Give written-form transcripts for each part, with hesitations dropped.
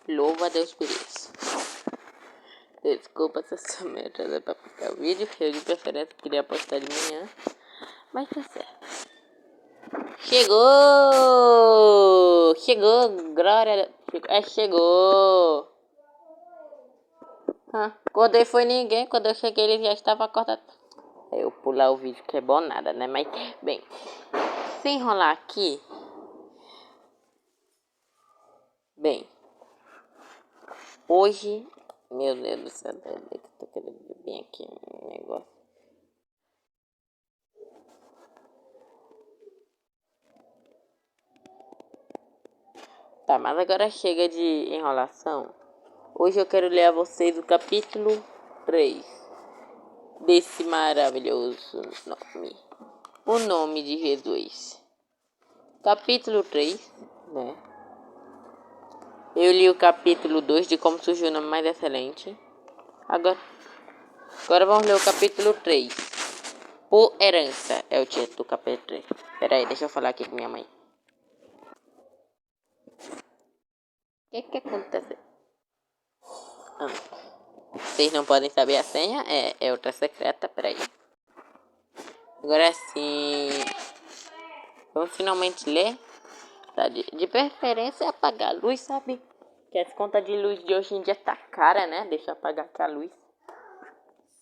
Louva a Deus por isso. Desculpa se essa merda pra postar o vídeo. Eu de preferência queria postar de manhã. Mas tá certo. Chegou! Chegou, glória. Chegou! Quando ele foi ninguém, quando eu cheguei ele já estava acordado. Eu pular o vídeo que é bom nada, né? Mas, bem, sem enrolar aqui. Bem, hoje, meu Deus do céu, eu tô querendo ver bem aqui um negócio. Tá, mas agora chega de enrolação. Hoje eu quero ler a vocês o capítulo 3 desse maravilhoso nome. O nome de Jesus. Capítulo 3, né? Eu li o capítulo 2 de como surgiu o nome mais excelente. Agora vamos ler o capítulo 3. Por herança é o título do capítulo 3. Pera aí, deixa eu falar aqui com minha mãe. O que acontece? Vocês não podem saber a senha? É outra secreta, peraí. Agora sim. Vamos finalmente ler. Tá, de preferência apagar a luz, sabe? Que as contas de luz de hoje em dia tá cara, né? Deixa eu apagar aqui a luz.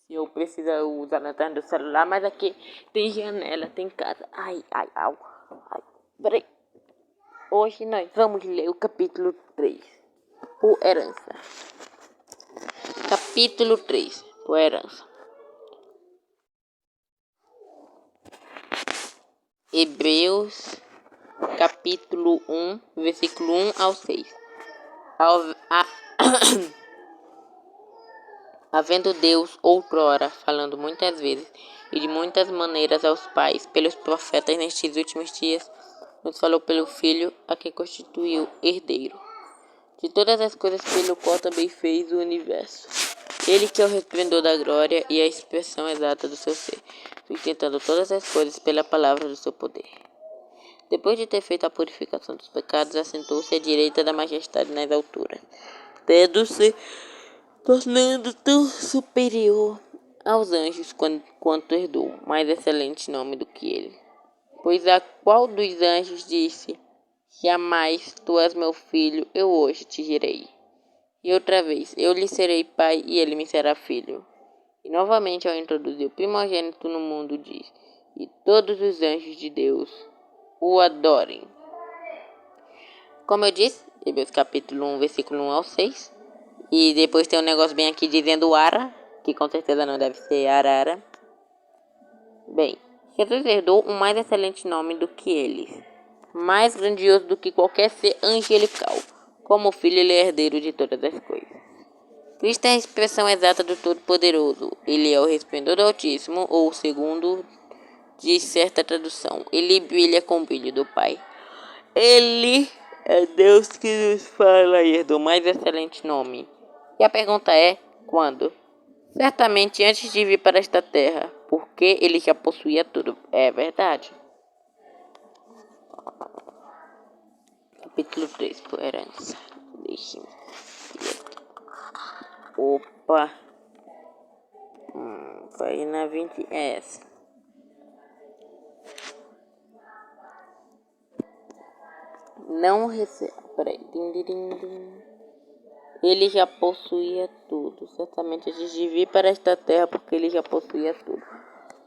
Se eu precisar usar a lanterna do celular, mas aqui tem janela, tem casa. Ai, peraí. Hoje nós vamos ler o capítulo 3. Por herança. Capítulo 3. Por herança. Hebreus, capítulo 1, versículo 1 ao 6. Havendo Deus outrora, falando muitas vezes e de muitas maneiras aos pais, pelos profetas nestes últimos dias, nos falou pelo Filho, a quem constituiu herdeiro de todas as coisas, pelo qual também fez o universo. Ele que é o resplendor da glória e a expressão exata do seu ser, sustentando todas as coisas pela palavra do seu poder. Depois de ter feito a purificação dos pecados, assentou-se à direita da majestade nas alturas, tendo-se tornando tão superior aos anjos quanto herdou mais excelente nome do que ele. Pois a qual dos anjos disse: jamais tu és meu filho, eu hoje te gerei. E outra vez, eu lhe serei pai e ele me será filho. E novamente, ao introduzir o primogênito no mundo, diz: e todos os anjos de Deus o adorem. Como eu disse, Hebreus capítulo 1, versículo 1 ao 6. E depois tem um negócio bem aqui dizendo Ara, que com certeza não deve ser Arara. Bem, Jesus herdou um mais excelente nome do que eles, mais grandioso do que qualquer ser angelical. Como filho, ele é herdeiro de todas as coisas. Cristo é a expressão exata do Todo-Poderoso. Ele é o resplendor do Altíssimo, ou o segundo de certa tradução. Ele brilha com o brilho do Pai. Ele é Deus que nos fala e herdou mais excelente nome. E a pergunta é, quando? Certamente antes de vir para esta terra, porque ele já possuía tudo. É verdade. Capítulo 3, por herança. Deixe-me. Opa. Vai na 20S. Não recebe. Peraí. Ele já possuía tudo. Certamente antes de vir para esta terra, porque ele já possuía tudo.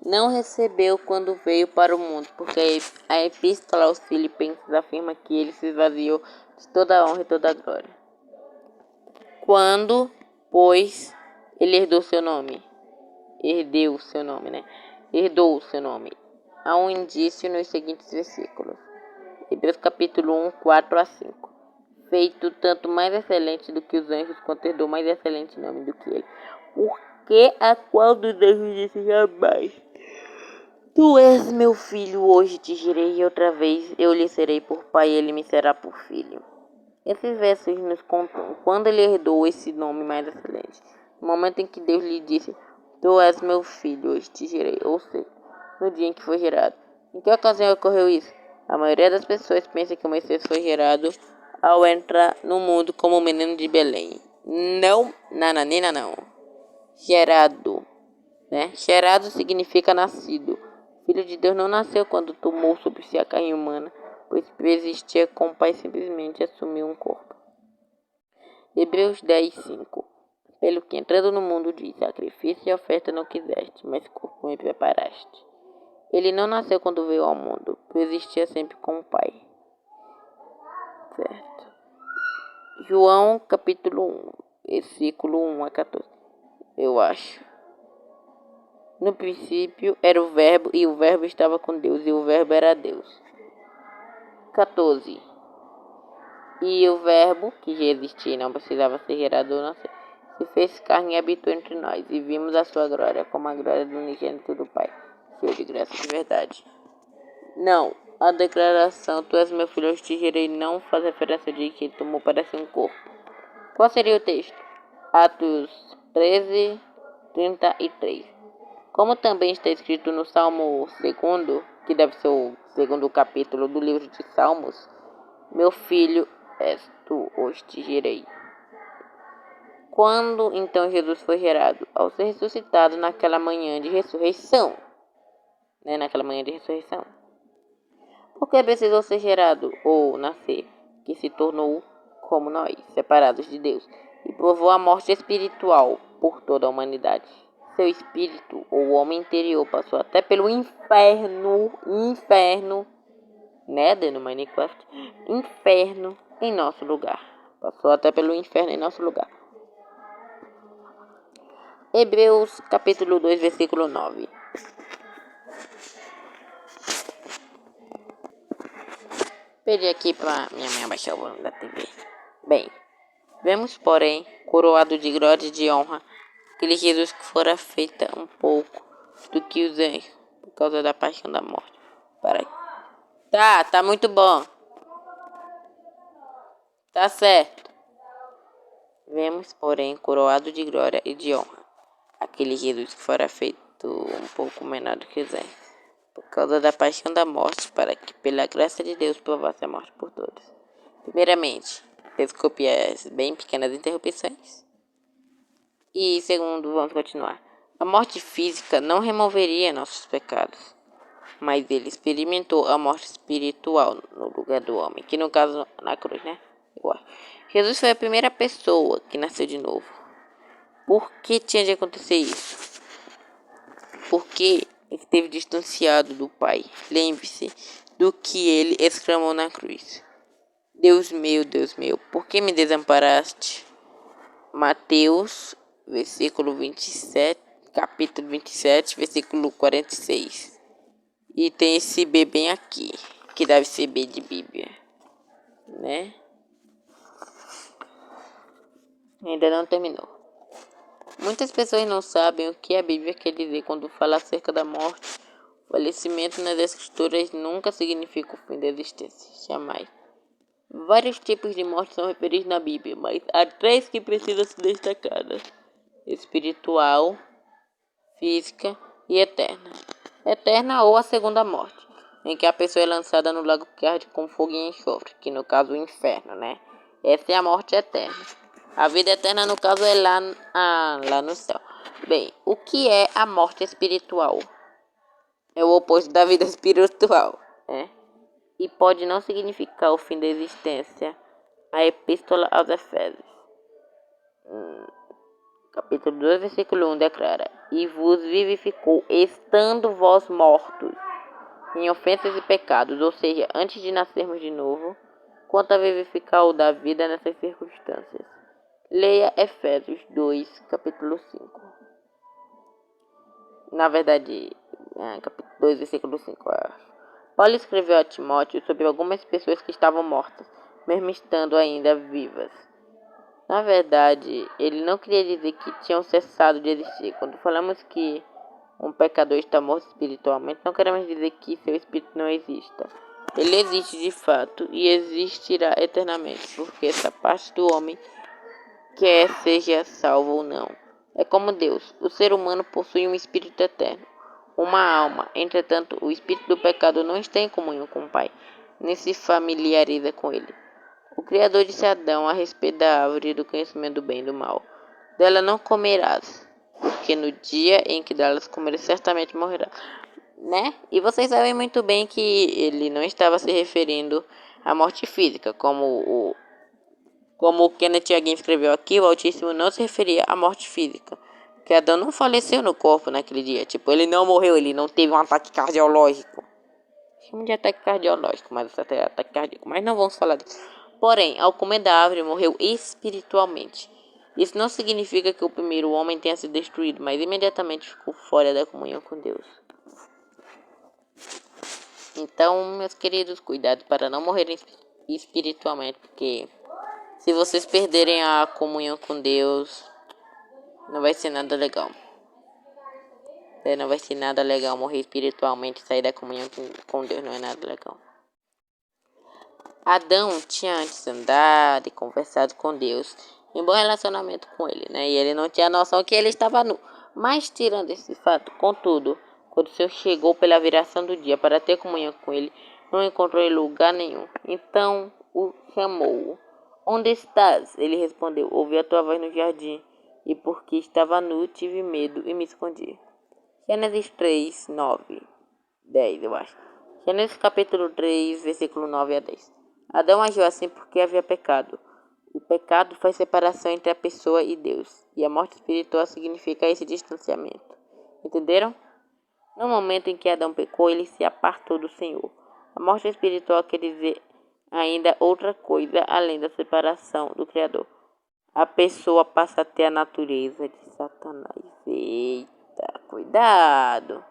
Não recebeu quando veio para o mundo, porque a epístola aos Filipenses afirma que ele se esvaziou de toda a honra e toda a glória. Quando, pois, ele herdou seu nome, herdou o seu nome. Há um indício nos seguintes versículos. Hebreus capítulo 1, 4 a 5. Feito tanto mais excelente do que os anjos, quanto herdou mais excelente nome do que ele. Porque a qual dos anjos disse jamais: tu és meu filho, hoje te gerei, e outra vez eu lhe serei por pai e ele me será por filho. Esses versos nos contam quando ele herdou esse nome mais excelente. No momento em que Deus lhe disse: Tu és meu filho, hoje te gerei. Ou seja, no dia em que foi gerado. Em que ocasião ocorreu isso? A maioria das pessoas pensa que Moisés foi gerado ao entrar no mundo como menino de Belém. Não, nananina não. Gerado, né? Gerado significa nascido. Filho de Deus não nasceu quando tomou sobre si a carne humana, pois existia com o Pai, simplesmente assumiu um corpo. Hebreus 10:5. Pelo que entrando no mundo diz, sacrifício e oferta não quiseste, mas corpo me preparaste. Ele não nasceu quando veio ao mundo, pois existia sempre com o Pai. Certo. João capítulo 1, versículo 1 a 14. Eu acho. No princípio era o verbo, e o verbo estava com Deus, e o verbo era Deus. 14. E o verbo, que já existia e não precisava ser gerado ou nascer, se fez carne e habitou entre nós, e vimos a sua glória, como a glória do unigênito do Pai, cheio de graça e de verdade. Não, a declaração, tu és meu filho, eu te gerei, não faz referência de que ele tomou para si um corpo. Qual seria o texto? Atos 13:33. Como também está escrito no Salmo 2, que deve ser o segundo capítulo do livro de Salmos, meu filho és tu, hoje te gerei. Quando então Jesus foi gerado? Ao ser ressuscitado naquela manhã de ressurreição. Naquela manhã de ressurreição. Por que precisou ser gerado ou nascer? Que se tornou como nós, separados de Deus, e provou a morte espiritual por toda a humanidade. Seu espírito, ou homem interior, passou até pelo inferno, no Minecraft, inferno em nosso lugar. Passou até pelo inferno em nosso lugar. Hebreus capítulo 2, versículo 9. Pedi aqui para minha mãe baixar o volume da TV. Bem, vemos, porém, coroado de glória e de honra, aquele Jesus que fora feita um pouco do que os anjos, por causa da paixão da morte. Para. Tá muito bom. Tá certo. Vemos, porém, coroado de glória e de honra, aquele Jesus que fora feito um pouco menor do que os anjos, por causa da paixão da morte, para que, pela graça de Deus, provasse a morte por todos. Primeiramente, desculpe as bem pequenas interrupções. E segundo, vamos continuar. A morte física não removeria nossos pecados, mas ele experimentou a morte espiritual no lugar do homem, que no caso na cruz, né? Jesus foi a primeira pessoa que nasceu de novo. Por que tinha de acontecer isso? Porque ele esteve distanciado do Pai. Lembre-se do que ele exclamou na cruz. Deus meu, por que me desamparaste? Mateus, versículo 27, capítulo 27, versículo 46. E tem esse B bem aqui, que deve ser B de Bíblia, né? Ainda não terminou. Muitas pessoas não sabem o que a Bíblia quer dizer quando fala acerca da morte. O falecimento nas escrituras nunca significa o fim da existência, jamais. Vários tipos de morte são referidos na Bíblia, mas há 3 que precisam ser destacadas: espiritual, física e eterna. Eterna ou a segunda morte, em que a pessoa é lançada no lago que arde com fogo e enxofre, que no caso o inferno, né? Essa é a morte eterna. A vida eterna, no caso, é lá no céu. Bem, o que é a morte espiritual? É o oposto da vida espiritual, né? E pode não significar o fim da existência. A Epístola aos Efésios, capítulo 2, versículo 1, declara: E vos vivificou, estando vós mortos em ofensas e pecados, ou seja, antes de nascermos de novo, quanto a vivificar o da vida nessas circunstâncias. Leia Efésios 2, capítulo 5. Na verdade, capítulo 2, versículo 5. Paulo escreveu a Timóteo sobre algumas pessoas que estavam mortas, mesmo estando ainda vivas. Na verdade, ele não queria dizer que tinham cessado de existir. Quando falamos que um pecador está morto espiritualmente, não queremos dizer que seu espírito não exista. Ele existe de fato e existirá eternamente, porque essa parte do homem quer seja salvo ou não. é como Deus. O ser humano possui um espírito eterno, uma alma. Entretanto, o espírito do pecado não está em comunhão com o Pai, nem se familiariza com ele. O Criador disse a Adão a respeito da árvore do conhecimento do bem e do mal: dela não comerás, porque no dia em que delas comeres certamente morrerás. Né? E vocês sabem muito bem que ele não estava se referindo à morte física, como o Kenneth Hagin escreveu aqui. O Altíssimo não se referia à morte física, porque Adão não faleceu no corpo naquele dia. Tipo, ele não morreu, ele não teve um ataque cardiológico. Chama de ataque cardiológico, mas até ataque cardíaco. Mas não vamos falar disso. Porém, ao comer da árvore, morreu espiritualmente. Isso não significa que o primeiro homem tenha sido destruído, mas imediatamente ficou fora da comunhão com Deus. Então, meus queridos, cuidado para não morrerem espiritualmente, porque se vocês perderem a comunhão com Deus, não vai ser nada legal. Não vai ser nada legal morrer espiritualmente e sair da comunhão com Deus, não é nada legal. Adão tinha antes andado e conversado com Deus, em bom relacionamento com ele, né? E ele não tinha noção que ele estava nu. Mas tirando esse fato, contudo, quando o Senhor chegou pela viração do dia para ter comunhão com ele, não encontrou em lugar nenhum. Então o chamou. Onde estás? Ele respondeu: ouvi a tua voz no jardim, e porque estava nu, tive medo e me escondi. Gênesis 3, 9, 10, eu acho. Gênesis capítulo 3, versículo 9 a 10. Adão agiu assim porque havia pecado. O pecado faz separação entre a pessoa e Deus, e a morte espiritual significa esse distanciamento. Entenderam? No momento em que Adão pecou, ele se apartou do Senhor. A morte espiritual quer dizer ainda outra coisa além da separação do Criador. A pessoa passa a ter a natureza de Satanás. Eita, cuidado!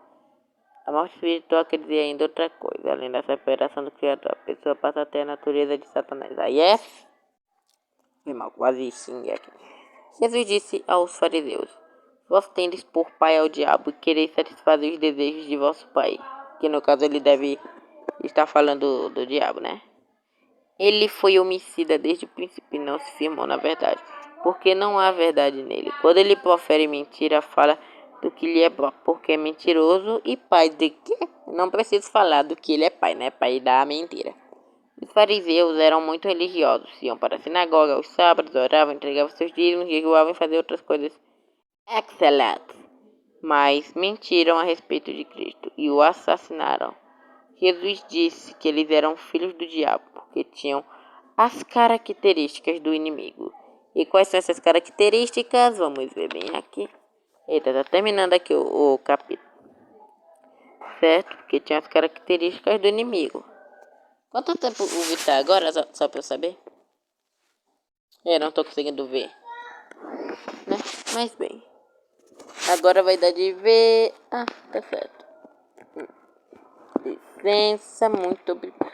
A morte espiritual quer dizer ainda outra coisa além da separação do Criador. A pessoa passa a ter a natureza de Satanás. Aí é... Foi mal, quase xinguei aqui. Jesus disse aos fariseus: vós tendes por pai ao diabo e quereis satisfazer os desejos de vosso pai. Que no caso ele deve estar falando do diabo, né? Ele foi homicida desde o princípio e não se firmou na verdade, porque não há verdade nele. Quando ele profere mentira, fala do que lhe é bom, porque é mentiroso e pai de quê? Não preciso falar do que ele é pai, né? Pai da mentira. Os fariseus eram muito religiosos, iam para a sinagoga aos sábados, oravam, entregavam seus dízimos, jejuavam e faziam outras coisas excelentes. Mas mentiram a respeito de Cristo e o assassinaram. Jesus disse que eles eram filhos do diabo, porque tinham as características do inimigo. E quais são essas características? Vamos ver bem aqui. Eita, tá terminando aqui o capítulo. Certo? Porque tinha as características do inimigo. Quanto tempo o vídeo tá agora? Só pra eu saber. Eu não tô conseguindo ver, né? Mas bem. Agora vai dar de ver... Ah, tá certo. Licença, muito obrigado.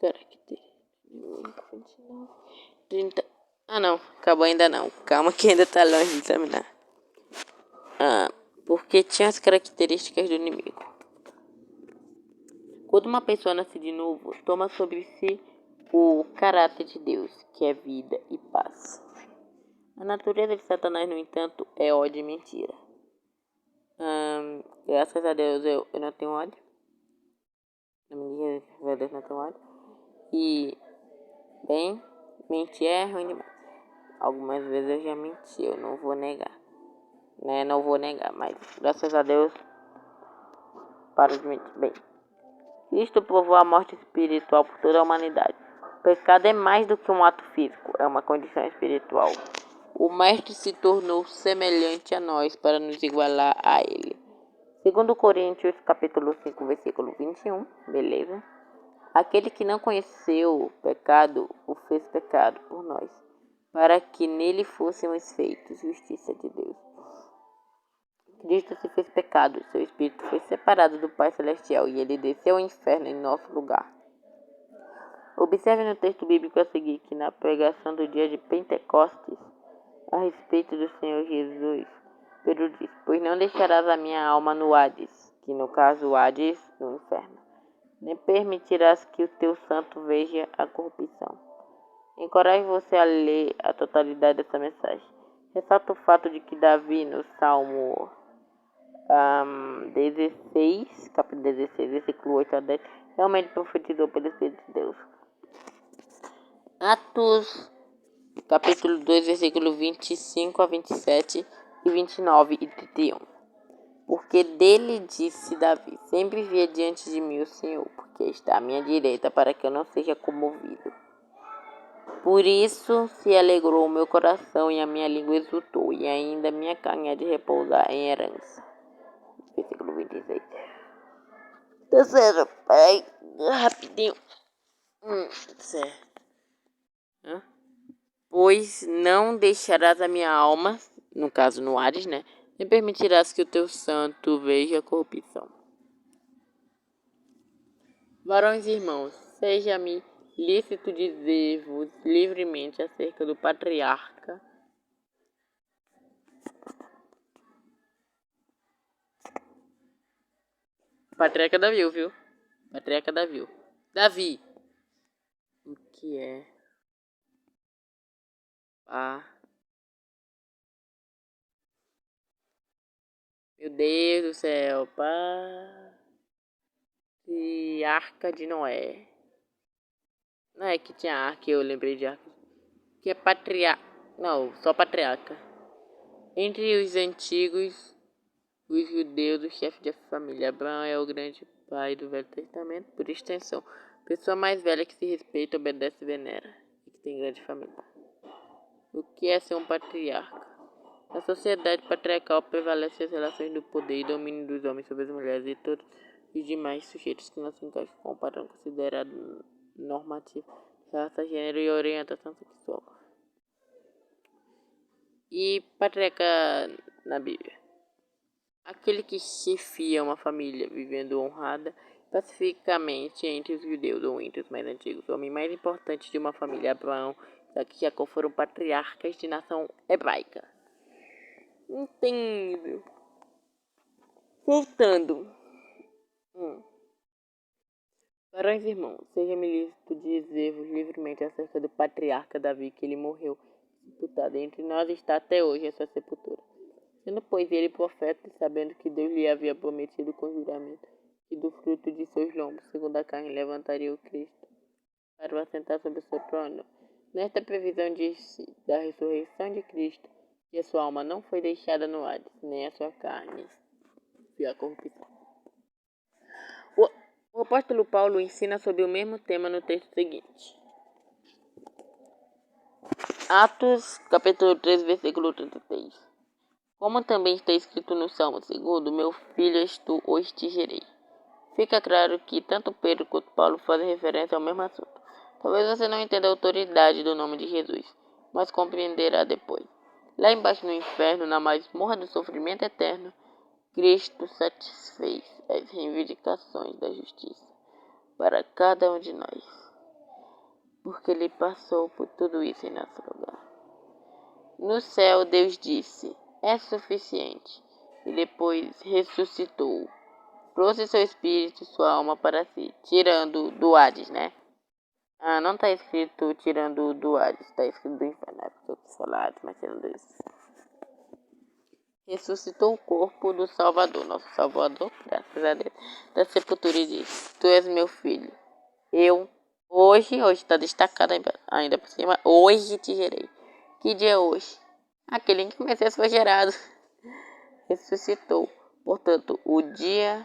Características. 30. Ah, não. Acabou ainda não. Calma que ainda tá longe de terminar. Porque tinha as características do inimigo. Quando uma pessoa nasce de novo, toma sobre si o caráter de Deus, que é vida e paz. A natureza de Satanás, no entanto, é ódio e mentira. Graças a Deus eu não tenho ódio. Graças a Deus não tenho ódio. E, bem, mentir é ruim demais. Algumas vezes eu já menti, eu não vou negar. Né? Não vou negar, mas graças a Deus paro de mentir. Bem, Cristo provou a morte espiritual por toda a humanidade. O pecado é mais do que um ato físico, é uma condição espiritual. O Mestre se tornou semelhante a nós para nos igualar a Ele. Segundo Coríntios, capítulo 5, versículo 21, beleza? Aquele que não conheceu o pecado, o fez pecado por nós, para que nele fôssemos feitos justiça de Deus. Cristo se fez pecado, seu espírito foi separado do Pai Celestial e ele desceu ao inferno em nosso lugar. Observe no texto bíblico a seguir que na pregação do dia de Pentecostes, a respeito do Senhor Jesus, Pedro diz: pois não deixarás a minha alma no Hades, que no caso o Hades, no inferno, nem permitirás que o teu santo veja a corrupção. Encorajo você a ler a totalidade dessa mensagem. Ressalta o fato de que Davi, no Salmo 16, capítulo 16, versículo 8 a 10, realmente profetizou pelo Espírito de Deus. Atos, capítulo 2, versículo 25 a 27 e 29 e 31. Porque dele disse Davi: sempre via diante de mim o Senhor, porque está à minha direita, para que eu não seja comovido. Por isso se alegrou o meu coração e a minha língua exultou, e ainda minha carne há de repousar em herança. Versículo 26. Terceiro, peraí, rapidinho. Certo. Pois não deixarás a minha alma, no caso no Hades, né? Nem permitirás que o teu santo veja a corrupção. Varões e irmãos, seja-me lícito dizer-vos livremente acerca do patriarca. Patriarca Davi, viu? Patriarca Davi. Davi. O que é? Meu Deus do céu. Patriarca de Noé. Não é que tinha arca, eu lembrei de arca. Que é patriarca. Não, só patriarca. Entre os antigos, os judeus, o chefe de família. Abraão é o grande pai do Velho Testamento, por extensão. Pessoa mais velha que se respeita, obedece e venera. E que tem grande família. O que é ser um patriarca? Na sociedade patriarcal prevalecem as relações do poder e domínio dos homens sobre as mulheres e todos os demais sujeitos que não se encaixam com o padrão considerado normativo, raça, gênero e orientação sexual. E patriarca na Bíblia? Aquele que chefia uma família vivendo honrada pacificamente entre os judeus ou entre os mais antigos. O homem mais importante de uma família, Abraão, que Jacó foram patriarcas de nação hebraica. Entendo. Voltando. Varões e irmãos, seja-me lícito dizer-vos livremente acerca do patriarca Davi, que ele morreu sepultado. Entre nós está até hoje essa sepultura. Sendo, pois, ele profeta, sabendo que Deus lhe havia prometido com juramento que do fruto de seus lombos, segundo a carne, levantaria o Cristo para o assentar sobre o seu trono. Nesta previsão da ressurreição de Cristo, que a sua alma não foi deixada no Hades, nem a sua carne viu a corrupção. O apóstolo Paulo ensina sobre o mesmo tema no texto seguinte. Atos, capítulo 3, versículo 36. Como também está escrito no Salmo 2, meu filho és tu, hoje te gerei. Fica claro que tanto Pedro quanto Paulo fazem referência ao mesmo assunto. Talvez você não entenda a autoridade do nome de Jesus, mas compreenderá depois. Lá embaixo no inferno, na masmorra do sofrimento eterno, Cristo satisfez as reivindicações da justiça para cada um de nós, porque ele passou por tudo isso em nosso lugar. No céu, Deus disse: é suficiente, e depois ressuscitou. Trouxe seu espírito e sua alma para si, tirando do Hades, né? Não está escrito tirando do Hades, está escrito do inferno, é porque eu quis falar Hades, mas tirando isso. Ressuscitou o corpo do Salvador, nosso Salvador, graças a Deus, da sepultura e disse: tu és meu filho. Eu, hoje está destacado ainda por cima, hoje te gerei. Que dia é hoje? Aquele em que o Messias foi gerado. Ressuscitou. Portanto, o dia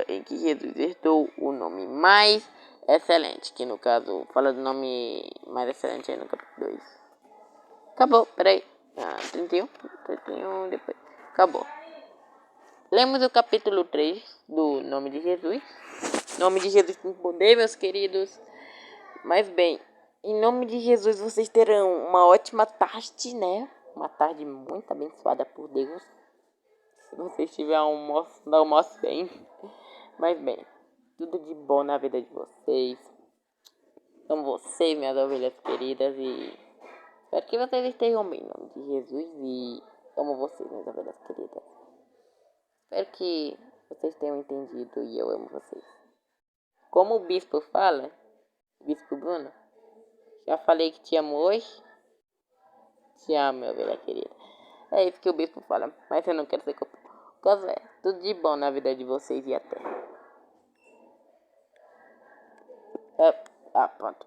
em que Jesus herdou o nome mais excelente, que no caso fala do nome mais excelente aí no capítulo 2. Acabou, peraí. 31, depois. Acabou. Lemos o capítulo 3 do nome de Jesus. Nome de Jesus com poder, meus queridos. Mas bem, em nome de Jesus vocês terão uma ótima tarde, né? Uma tarde muito abençoada por Deus. Se você estiver almoço bem. Mas bem, tudo de bom na vida de vocês. Amo vocês, minhas ovelhas queridas. E espero que vocês estejam bem em nome de Jesus. E amo vocês, minhas ovelhas queridas. Espero que vocês tenham entendido e eu amo vocês. Como o bispo fala, Bispo Bruno, Já falei que te amo hoje? Te amo, minha ovelha querida. É isso que o bispo fala, mas eu não quero ser culpado. Tudo de bom na vida de vocês e até. Pronto.